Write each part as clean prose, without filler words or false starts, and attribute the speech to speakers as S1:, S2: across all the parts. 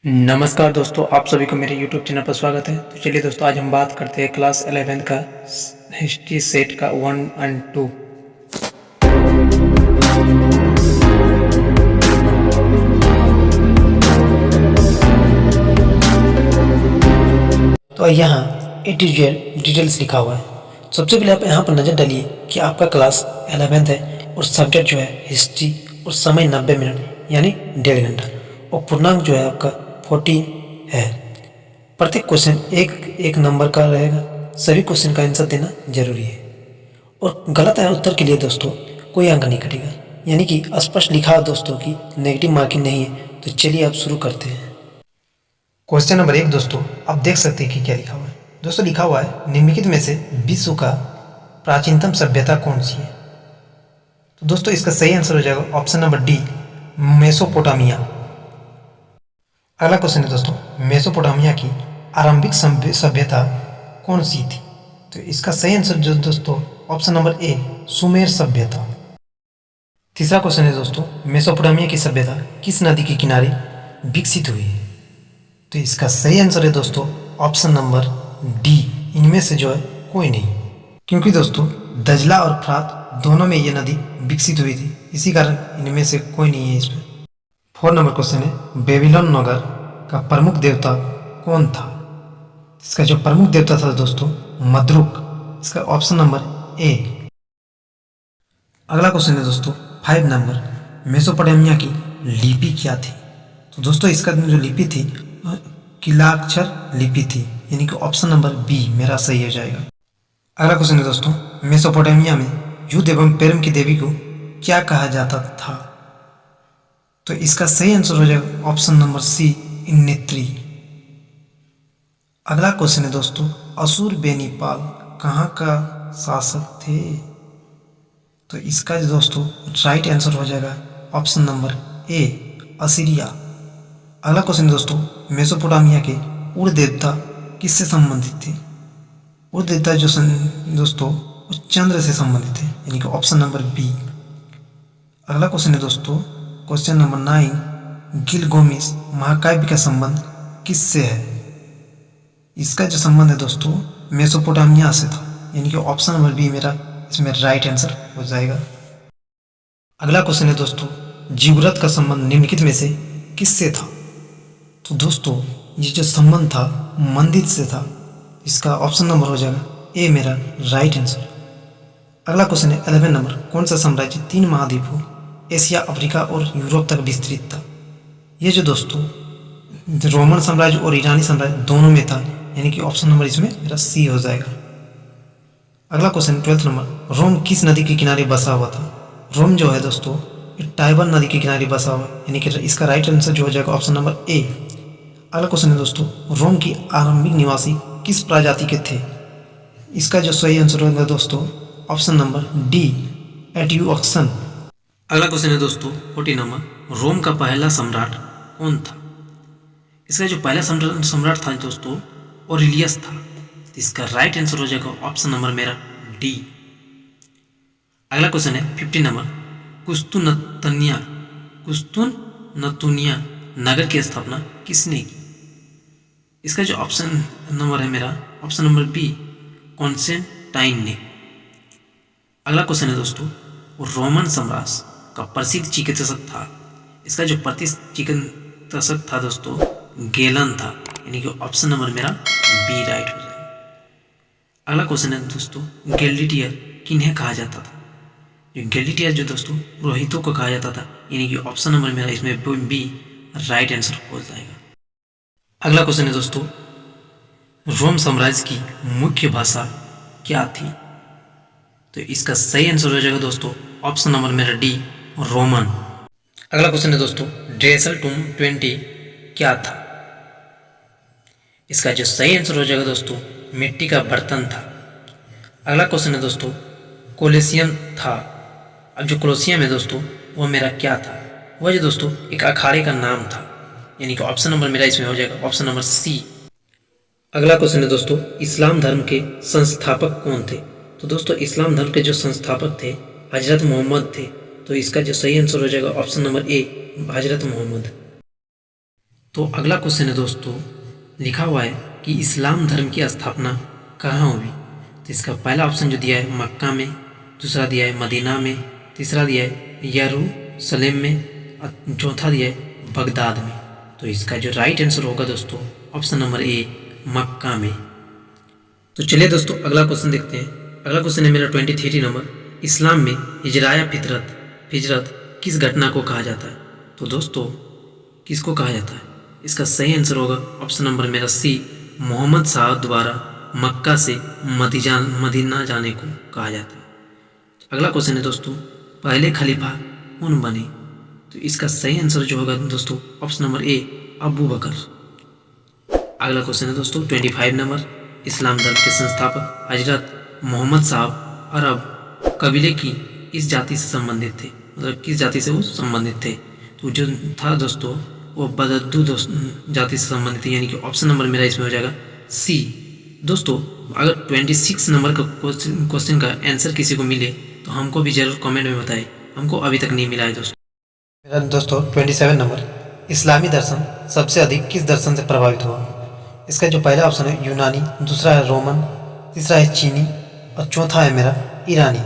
S1: नमस्कार दोस्तों, आप सभी को मेरे YouTube चैनल पर स्वागत है। तो चलिए दोस्तों, आज हम बात करते हैं क्लास 11 का हिस्ट्री सेट का 1 और 2। तो यहाँ A to Z डिटेल्स लिखा हुआ है। सबसे पहले आप यहाँ पर नज़र डालिए कि आपका क्लास 11 है और सब्जेक्ट जो है हिस्ट्री और समय 90 मिनट यानी 1.5 घंटा और पूर्णांक जो है आपका 14 है। प्रत्येक क्वेश्चन एक नंबर का रहेगा। सभी क्वेश्चन का आंसर देना जरूरी है और गलत है उत्तर के लिए दोस्तों कोई अंक नहीं कटेगा, यानी कि स्पष्ट लिखा है दोस्तों की नेगेटिव मार्किंग नहीं है। तो चलिए आप शुरू करते हैं। क्वेश्चन नंबर 1 दोस्तों, आप देख सकते हैं कि क्या लिखा हुआ है। दोस्तों लिखा हुआ है निम्नलिखित में से विश्व का प्राचीनतम सभ्यता कौन सी है। तो दोस्तों इसका सही आंसर हो जाएगा ऑप्शन नंबर डी, मेसोपोटामिया। अगला क्वेश्चन है दोस्तों, मेसोपोटामिया की आरंभिक सभ्यता कौन सी थी। तो इसका सही आंसर जो दोस्तों ऑप्शन नंबर ए, सुमेर सभ्यता। तीसरा क्वेश्चन है दोस्तों, मेसोपोटामिया की सभ्यता किस नदी के किनारे विकसित हुई है। तो इसका सही आंसर है दोस्तों ऑप्शन नंबर डी, इनमें से जो है कोई नहीं, क्योंकि दोस्तों दजला और फ्रात दोनों में ये नदी विकसित हुई थी, इसी कारण इनमें से कोई नहीं है इसमें। 4 नंबर क्वेश्चन है, बेबीलोन नगर का प्रमुख देवता कौन था। इसका जो प्रमुख देवता था दोस्तों मद्रुक। इसका ऑप्शन नंबर ए। अगला क्वेश्चन है दोस्तों 5 नंबर, मेसोपोटामिया की लिपि क्या थी। तो दोस्तों इसका जो लिपि थी किलाक्षर लिपि थी, यानी कि ऑप्शन नंबर बी मेरा सही हो जाएगा। अगला क्वेश्चन है दोस्तों, मेसोपोटामिया में युद्ध एवं प्रेम की देवी को क्या कहा जाता था। तो इसका सही आंसर हो जाएगा ऑप्शन नंबर सी, नेत्री। अगला क्वेश्चन है दोस्तों, असुर बेनीपाल कहाँ का शासक थे। तो इसका दोस्तों राइट आंसर हो जाएगा ऑप्शन नंबर ए, असीरिया। अगला क्वेश्चन है दोस्तों, मेसोपोटामिया के उर देवता किससे संबंधित थे। उर देवता जो दोस्तों चंद्र से संबंधित है, यानी कि ऑप्शन नंबर बी। अगला क्वेश्चन है दोस्तों, क्वेश्चन नंबर 9, गिलगोमेश महाकाव्य का संबंध किससे है। इसका जो संबंध है दोस्तों मेसोपोटामिया से था, यानी कि ऑप्शन नंबर बी मेरा इसमें राइट आंसर हो जाएगा। अगला क्वेश्चन है दोस्तों, जीवरत का संबंध निम्नलिखित में से किससे था। तो दोस्तों ये जो संबंध था मंदिर से था, इसका ऑप्शन नंबर हो जाएगा ए मेरा राइट आंसर। अगला क्वेश्चन है 11 नंबर, कौन सा साम्राज्य 3 महाद्वीपों एशिया, अफ्रीका और यूरोप तक विस्तृत था। ये जो दोस्तों रोमन साम्राज्य और ईरानी साम्राज्य दोनों में था, यानी कि ऑप्शन नंबर इसमें मेरा सी हो जाएगा। अगला क्वेश्चन 12 नंबर, रोम किस नदी के किनारे बसा हुआ था। रोम जो है दोस्तों टाइबर नदी के किनारे बसा हुआ है, यानी कि इसका राइट आंसर जो हो जाएगा ऑप्शन नंबर ए। अगला क्वेश्चन है दोस्तों, रोम की आरंभिक निवासी किस प्रजाति के थे। इसका जो सही आंसर होगा दोस्तों ऑप्शन नंबर डी, एट्यूअक्सन। अगला क्वेश्चन है दोस्तों 14 नंबर, रोम का पहला सम्राट कौन था। इसका जो पहला सम्राट था दोस्तों ओरिलियस था। इसका राइट आंसर हो जाएगा ऑप्शन नंबर मेरा डी। अगला क्वेश्चन है 15 नंबर, कुस्तुनतुनिया नगर की स्थापना किसने की। इसका जो ऑप्शन नंबर है मेरा ऑप्शन नंबर बी, कॉन्स्टेंटाइन ने। अगला क्वेश्चन है दोस्तों, रोमन साम्राज्य का प्रसिद्ध चिकित्सक था। इसका जो प्रसिद्ध चिकित्सक था दोस्तों गेलन था, यानी कि ऑप्शन नंबर मेरा बी राइट हो जाएगा। अगला क्वेश्चन है दोस्तों, गैलिटियर किन्हें कहा जाता था। गैलिटियर जो दोस्तों पुरोहितों को कहा जाता था, यानी कि ऑप्शन नंबर मेरा इसमें बी राइट आंसर हो जाएगा। अगला क्वेश्चन है दोस्तों, रोम साम्राज्य की मुख्य भाषा क्या थी। तो इसका सही आंसर हो जाएगा दोस्तों ऑप्शन नंबर मेरा डी, रोमन। अगला क्वेश्चन है दोस्तों, ड्रेसलटूम 20 क्या था। इसका जो सही आंसर हो जाएगा दोस्तों मिट्टी का बर्तन था। अगला क्वेश्चन है दोस्तों, कोलेसियम था। अब जो कोलोसियम है दोस्तों वो मेरा क्या था। वह जो दोस्तों एक अखाड़े का नाम था, यानी कि ऑप्शन नंबर मेरा इसमें हो जाएगा ऑप्शन नंबर सी। अगला क्वेश्चन है दोस्तों, इस्लाम धर्म के संस्थापक कौन थे। तो दोस्तों इस्लाम धर्म के जो संस्थापक थे हजरत मोहम्मद थे। तो इसका जो सही आंसर हो जाएगा ऑप्शन नंबर ए, हजरत मोहम्मद। तो अगला क्वेश्चन है दोस्तों, लिखा हुआ है कि इस्लाम धर्म की स्थापना कहाँ हुई। तो इसका पहला ऑप्शन जो दिया है मक्का में, दूसरा दिया है मदीना में, तीसरा दिया है यरूशलेम में और चौथा दिया है बगदाद में। तो इसका जो राइट आंसर होगा दोस्तों ऑप्शन नंबर ए मक्का में। तो चलिए दोस्तों अगला क्वेश्चन देखते हैं। अगला क्वेश्चन है मेरा 23 नंबर, इस्लाम में हिजराया फिजरत किस घटना को कहा जाता है। तो दोस्तों किसको कहा जाता है, इसका सही आंसर होगा ऑप्शन नंबर मेरा सी मोहम्मद साहब द्वारा मक्का से मदीना जाने को कहा जाता है। अगला क्वेश्चन है दोस्तों, पहले खलीफा कौन बने। तो इसका सही आंसर जो होगा दोस्तों ऑप्शन नंबर ए अबू बकर। अगला क्वेश्चन है दोस्तों 25 नंबर, इस्लाम धर्म के संस्थापक हजरत मोहम्मद साहब अरब कबीले की इस जाति से संबंधित थे, मतलब किस जाति से वो संबंधित थे। तो जो था दोस्तों वो बदद्दू जाति से संबंधित है, यानी कि ऑप्शन नंबर मेरा इसमें हो जाएगा सी। दोस्तों अगर 26 नंबर का क्वेश्चन का आंसर किसी को मिले तो हमको भी जरूर कमेंट में बताएं, हमको अभी तक नहीं मिला है दोस्तों। मेरा दोस्तों 27 नंबर, इस्लामी दर्शन सबसे अधिक किस दर्शन से प्रभावित हुआ। इसका जो पहला ऑप्शन है यूनानी, दूसरा है रोमन, तीसरा है चीनी और चौथा है मेरा ईरानी।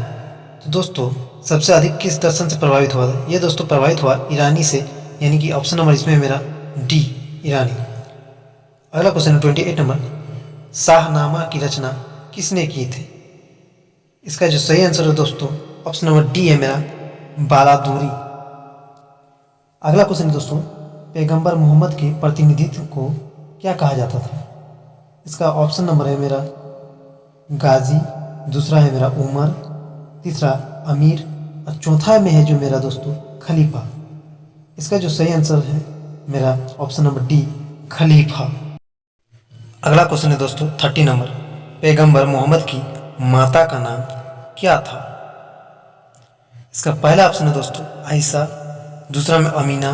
S1: तो दोस्तों सबसे अधिक किस दर्शन से प्रभावित हुआ था, ये दोस्तों प्रभावित हुआ ईरानी से, यानी कि ऑप्शन नंबर इसमें मेरा डी ईरानी। अगला क्वेश्चन है 28 नंबर, शाहनामा की रचना किसने की थी। इसका जो सही आंसर है दोस्तों ऑप्शन नंबर डी है मेरा बालादूरी। अगला क्वेश्चन है दोस्तों, पैगंबर मोहम्मद के प्रतिनिधित्व को क्या कहा जाता था। इसका ऑप्शन नंबर है मेरा गाजी, दूसरा है मेरा उमर, तीसरा अमीर और चौथा में है जो मेरा दोस्तों खलीफा। इसका जो सही आंसर है मेरा ऑप्शन नंबर डी खलीफा। अगला क्वेश्चन है दोस्तों 30 नंबर, पैगंबर मोहम्मद की माता का नाम क्या था। इसका पहला ऑप्शन है दोस्तों आयशा, दूसरा में अमीना,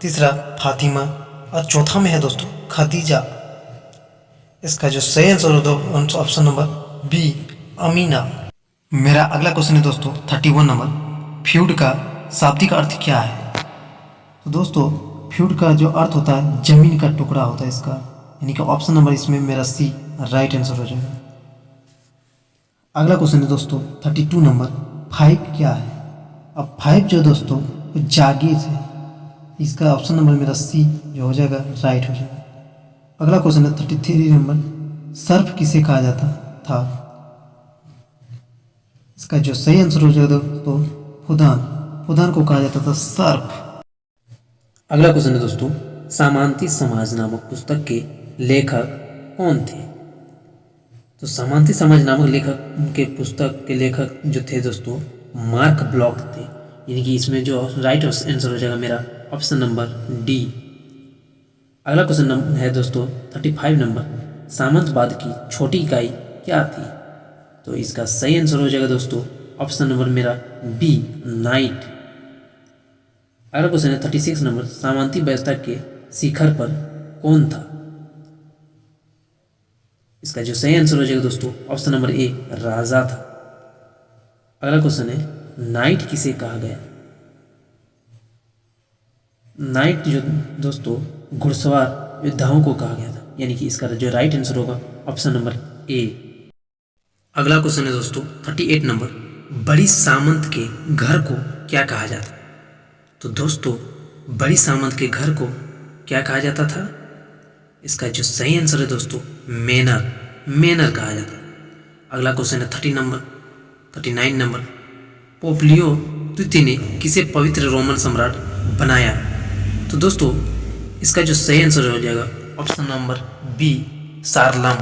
S1: तीसरा फातिमा और चौथा में है दोस्तों खदीजा। इसका जो सही आंसर है ऑप्शन नंबर बी अमीना। मेरा अगला क्वेश्चन है दोस्तों 31 नंबर, फ्यूड का शाब्दिक अर्थ क्या है। तो दोस्तों फ्यूड का जो अर्थ होता है जमीन का टुकड़ा होता है इसका, यानी कि ऑप्शन नंबर इसमें मेरा सी राइट आंसर हो जाएगा। अगला क्वेश्चन है दोस्तों 32 नंबर, 5 क्या है। अब 5 जो दोस्तों जागीर है, इसका ऑप्शन नंबर मेरा सी जो हो जाएगा राइट हो जाएगा। अगला क्वेश्चन है 33 नंबर, सर्फ किसे कहा जाता था। इसका जो सही आंसर हो जाएगा दोस्तों फुदान को कहा जाता था सर्फ। अगला क्वेश्चन है दोस्तों, सामांती समाज नामक पुस्तक के लेखक कौन थे। तो सामांती समाज नामक लेखक के पुस्तक के लेखक जो थे दोस्तों मार्क ब्लॉक थे, यानी कि इसमें जो राइट आंसर हो जाएगा मेरा ऑप्शन नंबर डी। अगला क्वेश्चन है दोस्तों 35 नंबर, सामंतवाद की छोटी इकाई क्या थी। तो इसका सही आंसर हो जाएगा दोस्तों ऑप्शन नंबर मेरा बी नाइट। अगला क्वेश्चन है 36 नंबर, सामंती व्यवस्था के शिखर पर कौन था। इसका जो सही आंसर हो जाएगा दोस्तों ऑप्शन नंबर ए राजा था। अगला क्वेश्चन है नाइट किसे कहा गया। नाइट जो दोस्तों घुड़सवार योद्धाओं को कहा गया था, यानी कि इसका जो राइट आंसर होगा ऑप्शन नंबर ए। अगला क्वेश्चन है दोस्तों 38 नंबर, बड़ी सामंत के घर को क्या कहा जाता है। तो दोस्तों बड़ी सामंत के घर को क्या कहा जाता था। इसका जो सही आंसर है दोस्तों मेनर कहा जाता है। अगला क्वेश्चन है 39 नंबर, पोप लियो द्वितीय ने किसे पवित्र रोमन सम्राट बनाया। तो दोस्तों इसका जो सही आंसर हो जाएगा ऑप्शन नंबर बी सारलम।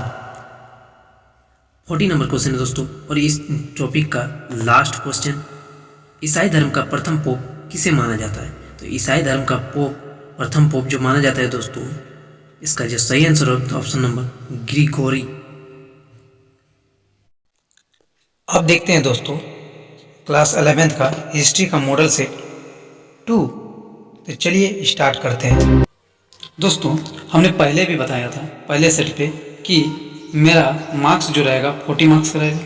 S1: 40 नंबर क्वेश्चन है दोस्तों, और इस टॉपिक का लास्ट क्वेश्चन, ईसाई धर्म का प्रथम पोप किसे माना जाता है। तो ईसाई धर्म का प्रथम पोप जो माना जाता है दोस्तों, इसका जो सही आंसर होगा ऑप्शन नंबर ग्रिगोरी। अब देखते हैं दोस्तों क्लास 11th का हिस्ट्री का मॉडल सेट 2। तो चलिए स्टार्ट करते हैं। दोस्तों हमने पहले भी बताया था पहले सेट पे कि मेरा मार्क्स जो रहेगा 40 मार्क्स का रहेगा,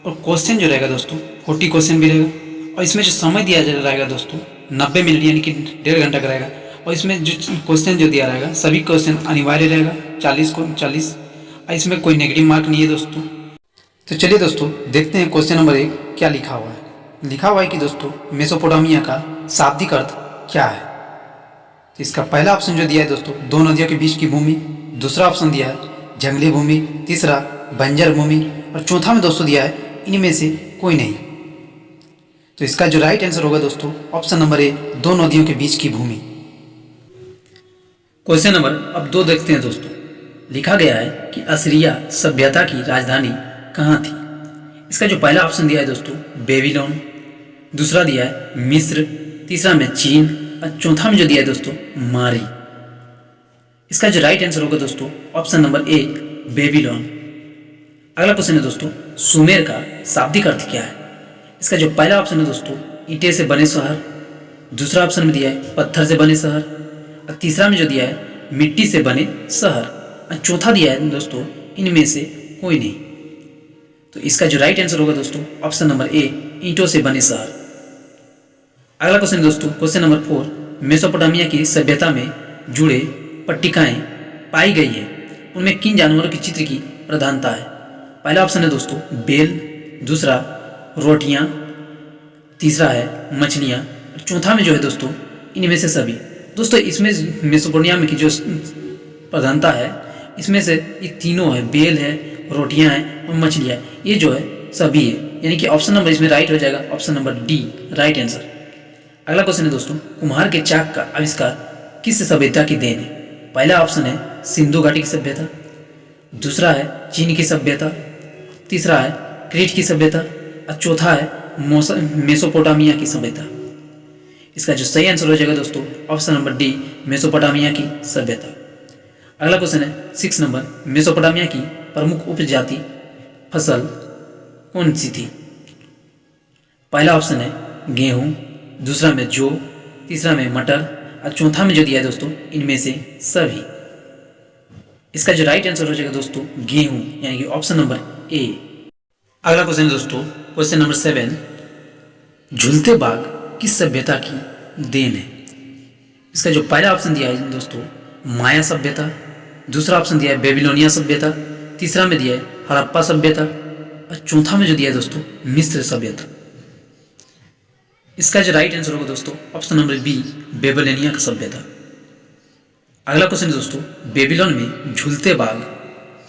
S1: और क्वेश्चन जो रहेगा दोस्तों 40 क्वेश्चन भी रहेगा, और इसमें जो समय दिया रहेगा दोस्तों 90 मिनट यानी कि 1.5 घंटा का रहेगा। और इसमें जो क्वेश्चन जो दिया रहेगा सभी क्वेश्चन अनिवार्य रहेगा, 40 को 40। इसमें कोई नेगेटिव मार्क नहीं है दोस्तों। तो चलिए दोस्तों देखते हैं क्वेश्चन नंबर 1 क्या लिखा हुआ है। लिखा हुआ है कि दोस्तों मेसोपोटामिया का शाब्दिक अर्थ क्या है। तो इसका पहला ऑप्शन जो दिया है दोस्तों, दो नदियों के बीच की भूमि। दूसरा ऑप्शन दिया है जंगली भूमि। तीसरा बंजर भूमि। और चौथा में दोस्तों दिया है इनमें से कोई नहीं। तो इसका जो राइट आंसर होगा दोस्तों ऑप्शन नंबर ए, दो नदियों के बीच की भूमि। क्वेश्चन नंबर अब 2 देखते हैं दोस्तों। लिखा गया है कि असीरिया सभ्यता की राजधानी कहाँ थी। इसका जो पहला ऑप्शन दिया है दोस्तों बेबीलोन। दूसरा दिया है मिस्र। तीसरा में चीन। और चौथा में जो दिया है दोस्तों मारी। इसका जो राइट आंसर होगा दोस्तों ऑप्शन नंबर ए, बेबीलोन। अगला क्वेश्चन है दोस्तों सुमेर का शाब्दिक अर्थ क्या है। इसका जो पहला ऑप्शन है दोस्तों ईंटे से बने शहर। दूसरा ऑप्शन में दिया है पत्थर से बने शहर। और तीसरा में जो दिया है मिट्टी से बने शहर। और चौथा दिया है दोस्तों इनमें से कोई नहीं। तो इसका जो राइट आंसर होगा दोस्तों ऑप्शन नंबर ए, ईंटों से बने शहर। अगला क्वेश्चन दोस्तों क्वेश्चन नंबर 4, मेसोपोटामिया की सभ्यता में जुड़े पट्टिकाएं पाई गई है, उनमें किन जानवरों की चित्र की प्रधानता है। पहला ऑप्शन है दोस्तों बेल। दूसरा रोटियां। तीसरा है मछलियां। और चौथा में जो है दोस्तों इनमें से सभी। दोस्तों इसमें मेसोपोटामिया की जो प्रधानता है इसमें से ये तीनों है, बेल है, रोटियां हैं और मछलियां। ये जो है सभी है, यानी कि ऑप्शन नंबर इसमें राइट हो जाएगा, option number D right answer. अगला क्वेश्चन है दोस्तों कुम्हार के चाक का आविष्कार किस सभ्यता की देन है। पहला ऑप्शन है सिंधु घाटी की सभ्यता। दूसरा है चीन की सभ्यता। तीसरा है क्रीट की सभ्यता। और चौथा है मेसोपोटामिया की सभ्यता। इसका जो सही आंसर हो जाएगा दोस्तों ऑप्शन नंबर डी, मेसोपोटामिया की सभ्यता। अगला क्वेश्चन है 6 नंबर, मेसोपोटामिया की प्रमुख उपजाति फसल कौन सी थी। पहला ऑप्शन है गेहूं। दूसरा में जौ। तीसरा में मटर। और चौथा में जो दिया है दोस्तों इनमें से सभी। इसका जो राइट आंसर हो जाएगा दोस्तों गेहूं, यानी कि ऑप्शन नंबर ए। अगला क्वेश्चन है दोस्तों क्वेश्चन नंबर 7, झूलते बाग किस सभ्यता की देन है। इसका जो पहला ऑप्शन दिया है दोस्तों माया सभ्यता। दूसरा ऑप्शन दिया है बेबीलोनिया सभ्यता। तीसरा में दिया है हड़प्पा सभ्यता। और चौथा में जो दिया है दोस्तों मिस्र सभ्यता। इसका जो राइट आंसर होगा दोस्तों ऑप्शन नंबर बी, बेबीलोनिया का सभ्यता। अगला क्वेश्चन है दोस्तों बेबीलोन में झूलते बाग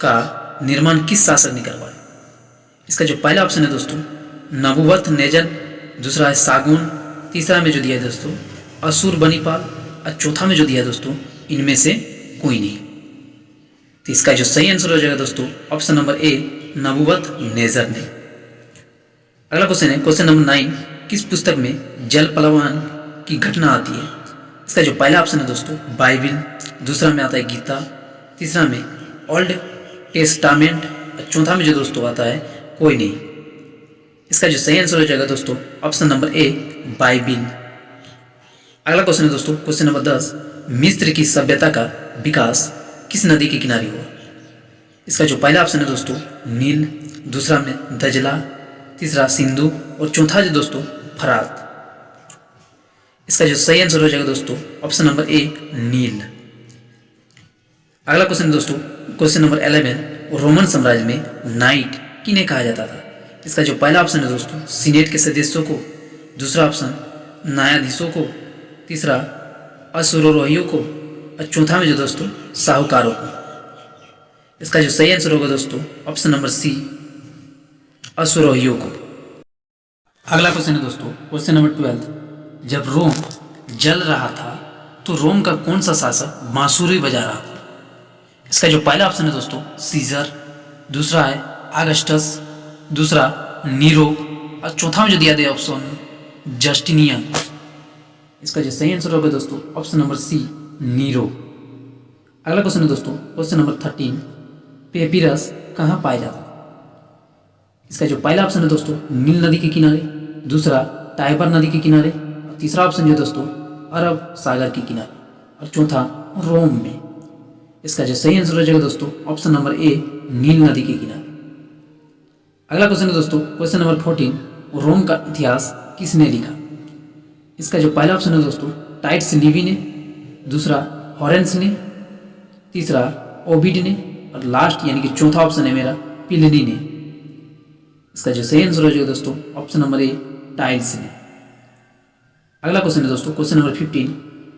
S1: का निर्माण किस शासक ने करवाया। इसका जो पहला ऑप्शन है दोस्तों नबूवत नेजर। दूसरा है सागुन। तीसरा में जो दिया है दोस्तों अशुरबनीपाल। और चौथा में जो दिया है दोस्तों इनमें से कोई नहीं। तो इसका जो सही आंसर हो जाएगा दोस्तों ऑप्शन नंबर ए, नबूवत नेजर ने। अगला क्वेश्चन है क्वेश्चन नंबर 9, किस पुस्तक में जल प्लावन की घटना आती है। इसका जो पहला ऑप्शन है दोस्तों बाइबिल। दूसरा में आता है गीता। तीसरा में ओल्ड टेस्टामेंट। और चौथा में जो दोस्तों आता है कोई नहीं। इसका जो सही आंसर हो जाएगा दोस्तों ऑप्शन नंबर ए, बाइबिल। अगला क्वेश्चन है दोस्तों क्वेश्चन नंबर 10, मिस्र की सभ्यता का विकास किस नदी के किनारे हुआ। इसका जो पहला ऑप्शन है दोस्तों नील। दूसरा में दजला। तीसरा सिंधु। और चौथा जो दोस्तों फरात। इसका जो सही आंसर हो जाएगा दोस्तों ऑप्शन नंबर ए, नील। अगला क्वेश्चन दोस्तों क्वेश्चन नंबर 11, रोमन साम्राज्य में नाइट किन्हें कहा जाता था। इसका जो पहला ऑप्शन है दोस्तों सीनेट के सदस्यों को। दूसरा ऑप्शन न्यायाधीशों को। तीसरा अश्वारोहियों को। और चौथा में जो दोस्तों साहूकारों को। इसका जो सही आंसर होगा दोस्तों ऑप्शन नंबर सी, अश्वारोहियों को। अगला क्वेश्चन है दोस्तों क्वेश्चन नंबर 12, जब रोम जल रहा था तो रोम का कौन सा शासक बांसुरी बजा रहा था। इसका जो पहला ऑप्शन है दोस्तों सीजर। दूसरा है अगस्टस। दूसरा नीरो। और चौथा में जो दिया गया ऑप्शन जस्टिनियन। इसका जो सही आंसर होगा दोस्तों ऑप्शन नंबर सी, नीरो। अगला क्वेश्चन है दोस्तों क्वेश्चन नंबर 13, पेपिरस कहाँ पाया जाता है। इसका जो पहला ऑप्शन है दोस्तों नील नदी के किनारे। दूसरा टाइबर नदी के किनारे। और तीसरा ऑप्शन है दोस्तों अरब सागर के किनारे। और चौथा रोम में। इसका जो सही आंसर हो जाएगा दोस्तों ऑप्शन नंबर ए, नील नदी के किनारे। अगला क्वेश्चन है दोस्तों क्वेश्चन नंबर 14, रोम का इतिहास किसने लिखा। इसका जो पहला ऑप्शन है दोस्तों टाइट्स लिवी ने।
S2: दूसरा हॉरेंस ने, तीसरा ओविड ने, और लास्ट यानी कि चौथा ऑप्शन है मेरा प्लिनी ने। इसका जो सही आंसर हो जाएगा दोस्तों ऑप्शन नंबर ए टाइल्स ने। अगला क्वेश्चन है दोस्तों, क्वेश्चन नंबर 15,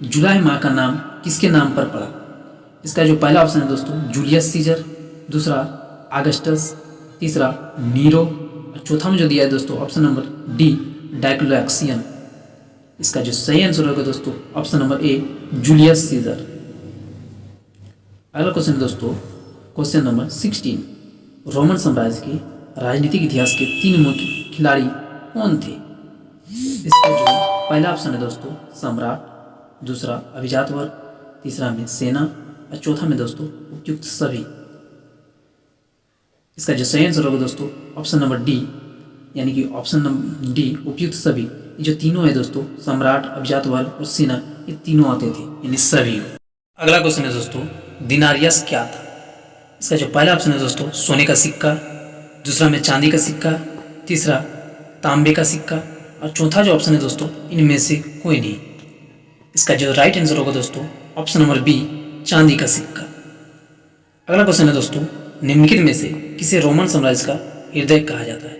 S2: जुलाई माह का नाम किसके नाम पर पड़ा? इसका जो पहला ऑप्शन है दोस्तों जूलियस सीजर, दूसरा अगस्टस, तीसरा नीरो, और चौथा में जो दिया है दोस्तों ऑप्शन नंबर डी डायक्लोक्सियन। इसका जो सही आंसर होगा दोस्तों option number A Julius Caesar. अगला क्वेश्चन है दोस्तों, क्वेश्चन नंबर 16, रोमन साम्राज्य के राजनीतिक इतिहास के 3 मुख्य खिलाड़ी कौन थे? इसका जो पहला ऑप्शन है दोस्तों सम्राट, दूसरा अभिजात वर्ग, तीसरा में सेना, और चौथा में दोस्तों उपयुक्त सभी। इसका जो सही आंसर होगा दोस्तों ऑप्शन नंबर डी यानी कि ऑप्शन नंबर डी उपयुक्त सभी। ये जो तीनों है दोस्तों सम्राट, अभिजात वर्ग और सेना, ये तीनों आते थे यानी सभी। अगला क्वेश्चन है दोस्तों, दिनारियस क्या था? इसका जो पहला ऑप्शन है दोस्तों सोने का सिक्का, दूसरा में चांदी का सिक्का, तीसरा तांबे का सिक्का, और चौथा जो ऑप्शन है दोस्तों इनमें से कोई नहीं। इसका जो राइट आंसर होगा दोस्तों ऑप्शन नंबर बी चांदी का सिक्का। अगला क्वेश्चन है दोस्तों, निम्नलिखित में से किसे रोमन साम्राज्य का हृदय कहा जाता है?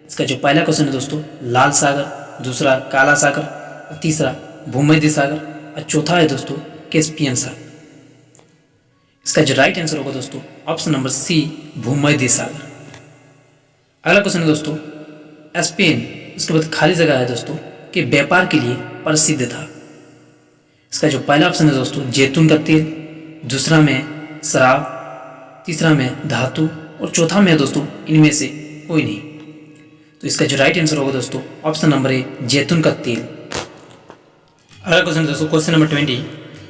S2: इसका जो पहला क्वेश्चन है दोस्तों लाल सागर, दूसरा काला सागर, और तीसरा भूमध्य सागर, और चौथा है दोस्तों कैस्पियन सागर। इसका जो राइट आंसर होगा दोस्तों ऑप्शन नंबर सी भूमध्य सागर। अगला क्वेश्चन है दोस्तों, स्पेन उसके बाद खाली जगह है दोस्तों कि व्यापार के लिए प्रसिद्ध था। इसका जो पहला ऑप्शन है दोस्तों जैतून का तेल, दूसरा में शराब, तीसरा में धातु, और चौथा में है दोस्तों इनमें से कोई नहीं। तो इसका जो राइट आंसर होगा दोस्तों ऑप्शन नंबर ए जैतून का तेल। अगला क्वेश्चन दोस्तों, क्वेश्चन नंबर 20,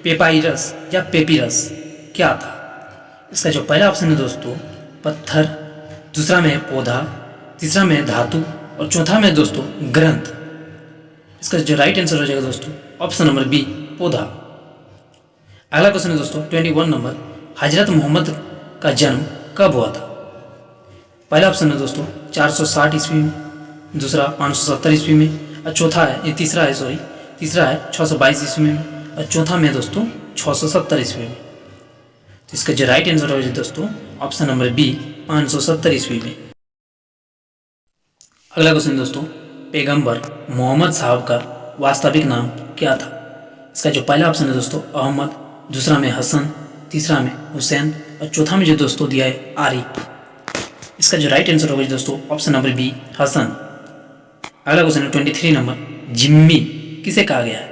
S2: पेपाइरस या पेपिरस क्या था? इसका जो पहला ऑप्शन है दोस्तों पत्थर, दूसरा में पौधा, तीसरा में धातु, और चौथा में दोस्तों ग्रंथ। इसका जो राइट आंसर हो जाएगा दोस्तों ऑप्शन नंबर बी पौधा। अगला क्वेश्चन है दोस्तों 21 नंबर, हजरत मोहम्मद का जन्म कब हुआ था? पहला ऑप्शन है दोस्तों 460 ईस्वी में, दूसरा 570 ईस्वी में, और चौथा है तीसरा है 622 ईस्वी में, और चौथा में दोस्तों 670 ईस्वी में। तो इसका जो राइट आंसर हो जाए दोस्तों ऑप्शन नंबर बी 570 ईस्वी में। अगला क्वेश्चन दोस्तों, पैगंबर मोहम्मद साहब का वास्तविक नाम क्या था? इसका जो पहला ऑप्शन है दोस्तों अहमद, दूसरा में हसन, तीसरा में हुसैन, और चौथा में जो दोस्तों दिया है आरिफ। इसका जो राइट आंसर होगा दोस्तों ऑप्शन नंबर बी हसन। अगला क्वेश्चन है 23 नंबर, जिम्मी किसे कहा गया है?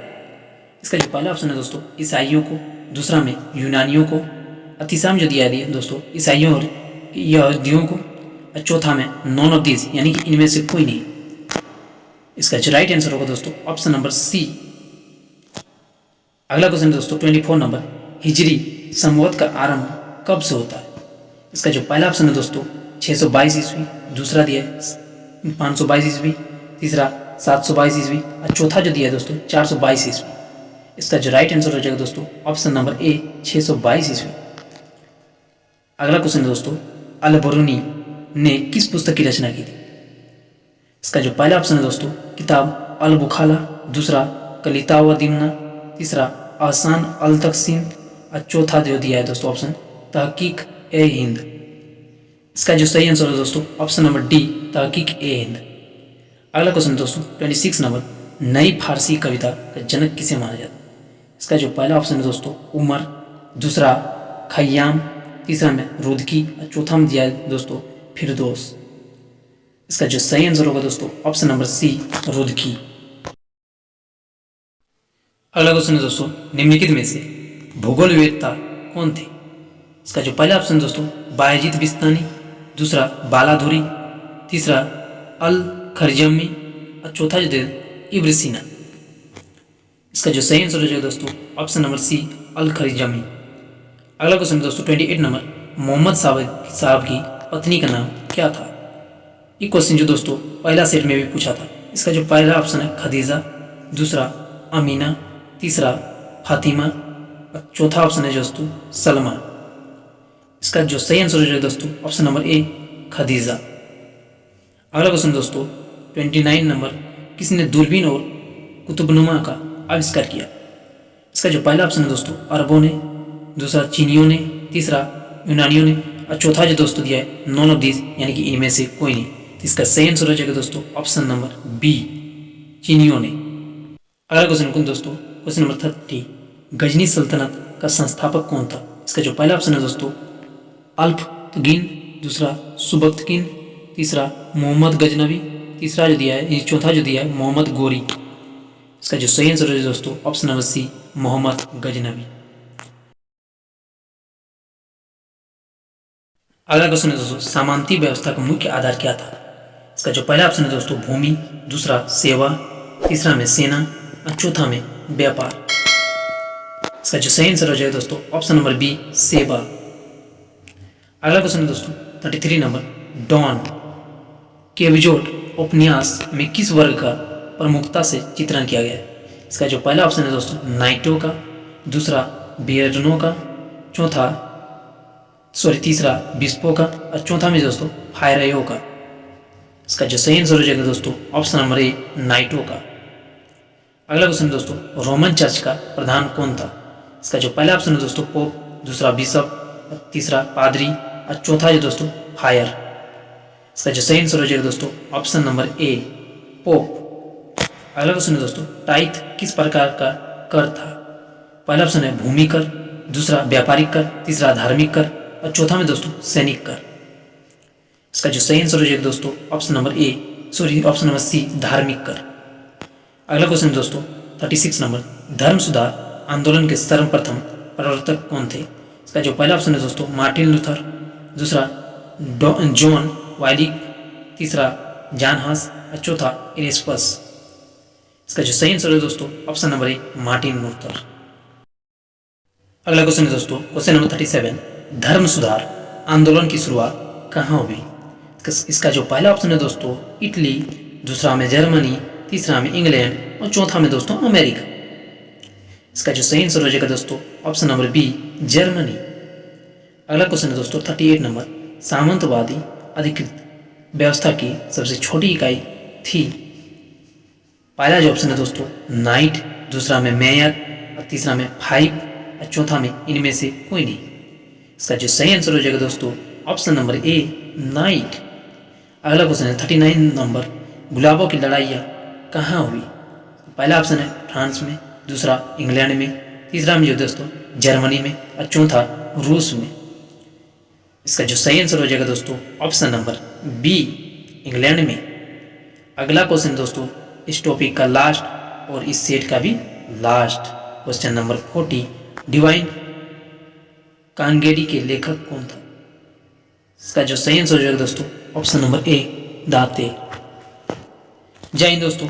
S2: इसका जो पहला ऑप्शन है दोस्तों ईसाइयों को, दूसरा में यूनानियों को, और तीसरा में जो दिया है दोस्तों ईसाइयों और यहूदियों को, और चौथा में नॉन ऑफ दिस यानी कि इनमें से कोई नहीं। इसका जो राइट आंसर होगा दोस्तों ऑप्शन नंबर सी। अगला क्वेश्चन दोस्तों 24 नंबर, हिजरी संवत का आरंभ कब से होता है? इसका जो पहला ऑप्शन है दोस्तों 622 ईस्वी, दूसरा दिया है 522 ईस्वी, तीसरा 722 ईस्वी, और चौथा जो दिया है दोस्तों 422 ईस्वी। इसका जो राइट आंसर हो जाएगा दोस्तों ऑप्शन नंबर ए 622 ईस्वी। अगला क्वेश्चन दोस्तों, अल बरूनी ने किस पुस्तक की रचना की थी? इसका जो पहला ऑप्शन है दोस्तों किताब अल बुखाला, दूसरा कलिता व दिमना, तीसरा आसान अल तकसीम, और चौथा जो दिया है दोस्तों ऑप्शन तहकीक ए हिंद। इसका जो सही आंसर है दोस्तों ऑप्शन नंबर डी तहकीक ए हिंद। अगला क्वेश्चन दोस्तों 26 नंबर, नई फारसी कविता का जनक किसे माना जाता है? इसका जो पहला ऑप्शन है दोस्तों उमर, दूसरा खय्याम, तीसरा में रुदकी, और चौथा में दिया है दोस्तों फिरदौस। इसका जो सही आंसर होगा दोस्तों ऑप्शन नंबर सी रुदकी। अगला क्वेश्चन है दोस्तों, निम्नलिखित में से भूगोल वेत्ता कौन थे? इसका जो पहला ऑप्शन दोस्तों बायजीद बिस्तानी, दूसरा बालाधुरी, तीसरा अल खरजमी, और चौथा जो दे इब्न सीना। इसका जो सही आंसर हो जाएगा दोस्तों ऑप्शन नंबर सी अल खरजमी। अगला क्वेश्चन दोस्तों 28 नंबर, मोहम्मद साहब की पत्नी का नाम क्या था? ये क्वेश्चन जो दोस्तों पहला सेट में भी पूछा था। इसका जो पहला ऑप्शन है खदीजा, दूसरा अमीना, तीसरा फातिमा, और चौथा ऑप्शन है दोस्तों सलमा। इसका जो सही आंसर हो जाएगा दोस्तों ऑप्शन नंबर ए खदीजा। अगला क्वेश्चन दोस्तों 29 नंबर, किसने दूरबीन और कुतुबनुमा का आविष्कार किया? इसका जो पहला ऑप्शन है दोस्तों अरबों ने, दूसरा चीनियों ने, तीसरा यूनानियों ने और चौथा जो दोस्तों दिया है नॉन ऑफ दिस यानी कि इनमें से कोई नहीं। तो इसका सही आंसर हो जाएगा दोस्तों ऑप्शन नंबर बी, चीनियों ने। अगला क्वेश्चन कौन दोस्तों, क्वेश्चन नंबर 30, गजनी सल्तनत का संस्थापक कौन था? इसका जो पहला ऑप्शन है दोस्तों अल्पतगिन, दूसरा सुबक्तगिन, तीसरा मोहम्मद गजनवी, तीसरा जो दिया है, चौथा जो दिया है मोहम्मद गोरी। इसका जो सही आंसर है दोस्तों option number C, Mohammad Ghaznavi. अगला क्वेश्चन है दोस्तों सामंती व्यवस्था का मुख्य आधार क्या था? इसका जो पहला ऑप्शन है दोस्तों भूमि, दूसरा सेवा, तीसरा में सेना और चौथा में व्यापार। इसका जो सही आंसर हो जाएगा दोस्तों ऑप्शन नंबर बी, सेवा। अगला क्वेश्चन है दोस्तों 33 नंबर, डॉन केविजोट उपन्यास में किस वर्ग का प्रमुखता से चित्रण किया गया है? इसका जो पहला ऑप्शन है दोस्तों नाइटो का, दूसरा बियर्डनो का, तीसरा बिस्पो का और चौथा में दोस्तों फायरयो का। इसका जो सही आंसर हो जाएगा दोस्तों ऑप्शन नंबर ए, नाइटो का। अगला क्वेश्चन दोस्तों रोमन चर्च का प्रधान कौन था? इसका जो पहला ऑप्शन है दोस्तों पोप, दूसरा बिशप, तीसरा पादरी और चौथा जो दोस्तों फायर। इसका जो सही आंसर हो जाएगा दोस्तों ऑप्शन नंबर ए, पोप। अगला क्वेश्चन है दोस्तों टाइथ किस प्रकार का कर था? पहला ऑप्शन है भूमि कर, दूसरा व्यापारिक कर, तीसरा धार्मिक कर और चौथा में दोस्तों सैनिक कर। इसका जो सही आंसर हो जाएगा दोस्तों option number option number C, धार्मिक कर। अगला क्वेश्चन दोस्तों 36 नंबर, धर्म सुधार आंदोलन के सर्वप्रथम प्रवर्तक कौन थे? इसका जो पहला ऑप्शन है दोस्तों मार्टिन लूथर, दूसरा जॉन वाइलिक, तीसरा जॉन हस और चौथा इरेस्पस। इसका जो सही आंसर है दोस्तों option number A, Martin Luther. अगला क्वेश्चन है दोस्तों क्वेश्चन नंबर 37, धर्म सुधार आंदोलन की शुरुआत कहाँ हुई? इसका जो पहला ऑप्शन है दोस्तों इटली, दूसरा में जर्मनी, तीसरा में इंग्लैंड और चौथा में दोस्तों अमेरिका। इसका जो सही आंसर हो जाएगा दोस्तों ऑप्शन नंबर बी, जर्मनी। अगला क्वेश्चन है दोस्तों 38 नंबर, सामंतवादी अधिकृत व्यवस्था की सबसे छोटी इकाई थी? पहला जो ऑप्शन है दोस्तों नाइट, दूसरा में मेयर और तीसरा में फाइव और चौथा में इनमें से कोई नहीं। इसका जो सही आंसर हो जाएगा दोस्तों ऑप्शन नंबर ए, नाइट। अगला क्वेश्चन है 39 नंबर, गुलाबों की लड़ाइयाँ कहाँ हुई? पहला ऑप्शन है फ्रांस में, दूसरा इंग्लैंड में, तीसरा में जो दोस्तों जर्मनी में और चौथा रूस में। इसका जो सही आंसर हो जाएगा दोस्तों ऑप्शन नंबर बी, इंग्लैंड में। अगला क्वेश्चन दोस्तों इस टॉपिक का लास्ट और इस सेट का भी लास्ट, क्वेश्चन नंबर 40, डिवाइन कांगेडी के लेखक कौन था? इसका जो सही आंसर हो जाएगा दोस्तों ऑप्शन नंबर ए, दाते। जय हिंद दोस्तों।